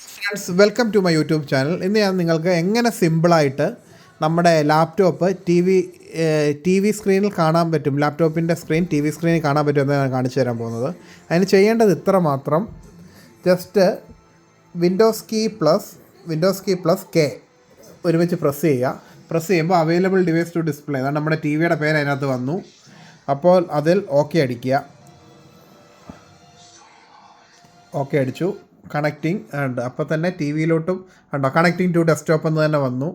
Friends, welcome to my YouTube channel. ഇന്ന് ഞാൻ നിങ്ങൾക്ക് എങ്ങനെ സിമ്പിളായിട്ട് നമ്മുടെ ലാപ്ടോപ്പ് ടി വി സ്ക്രീനിൽ കാണാൻ പറ്റും, ലാപ്ടോപ്പിൻ്റെ സ്ക്രീൻ ടി വി സ്ക്രീനിൽ കാണാൻ പറ്റും എന്ന് ഞാൻ കാണിച്ചു തരാൻ പോകുന്നത്. അതിന് ചെയ്യേണ്ടത് ഇത്ര മാത്രം. Just Windows key plus K ഒരുമിച്ച് പ്രസ് ചെയ്യുക. പ്രസ് ചെയ്യുമ്പോൾ അവൈലബിൾ ഡിവൈസ് ടു ഡിസ്പ്ലേ, അതാണ് നമ്മുടെ ടി വിയുടെ പേര് അതിനകത്ത് വന്നു. അപ്പോൾ അതിൽ ഓക്കെ അടിക്കുക. ഓക്കെ അടിച്ചു. കണക്റ്റിംഗ് ഉണ്ട്, അപ്പോൾ തന്നെ ടി വിയിലോട്ടും ഉണ്ടോ കണക്റ്റിംഗ് ടു ഡെസ്ക്ടോപ്പ് എന്ന് തന്നെ വന്നു.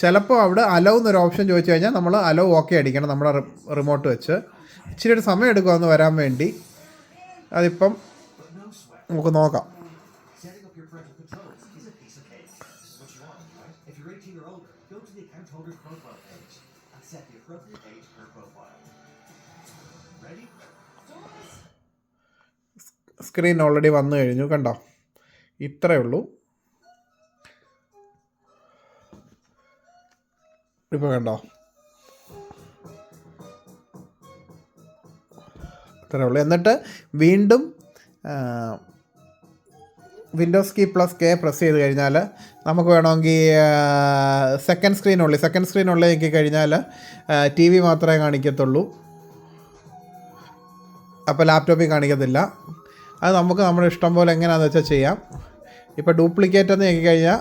ചിലപ്പോൾ അവിടെ അലോ എന്നൊരു ഓപ്ഷൻ ചോദിച്ചു കഴിഞ്ഞാൽ നമ്മൾ അലോ ഓക്കെ അടിക്കണം നമ്മുടെ റിമോട്ട് വെച്ച്. ഇച്ചിരി ഒരു സമയം എടുക്കുമെന്ന് വരാൻ വേണ്ടി. അതിപ്പം നമുക്ക് നോക്കാം. സ്ക്രീൻ ഓൾറെഡി വന്നു കഴിഞ്ഞു, കണ്ടോ? ഇത്രയേ ഉള്ളൂ. ഇപ്പോൾ കണ്ടോ? ഇത്രയേ ഉള്ളൂ. എന്നിട്ട് വീണ്ടും Windows key plus K press ചെയ്ത് കഴിഞ്ഞാൽ നമുക്ക് വേണമെങ്കിൽ സെക്കൻഡ് സ്ക്രീനുള്ളിൽ ഞെക്കി കഴിഞ്ഞാൽ ടി വി മാത്രമേ കാണിക്കത്തുള്ളൂ, അപ്പോൾ ലാപ്ടോപ്പിൽ കാണിക്കത്തില്ല. അത് നമുക്ക് നമ്മുടെ ഇഷ്ടം പോലെ എങ്ങനെയാണെന്ന് വെച്ചാൽ ചെയ്യാം. ഇപ്പോൾ ഡ്യൂപ്ലിക്കേറ്റ് എന്ന് നോക്കിക്കഴിഞ്ഞാൽ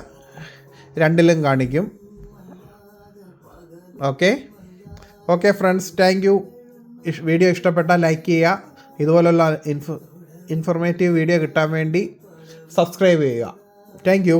രണ്ടിലും കാണിക്കും. Okay friends, thank you. Video ഇഷ്ടപ്പെട്ടാൽ ലൈക്ക് ചെയ്യുക. ഇതുപോലുള്ള ഇൻഫോർമേറ്റീവ് വീഡിയോ കിട്ടാൻ വേണ്ടി സബ്സ്ക്രൈബ് ചെയ്യുക. Thank you.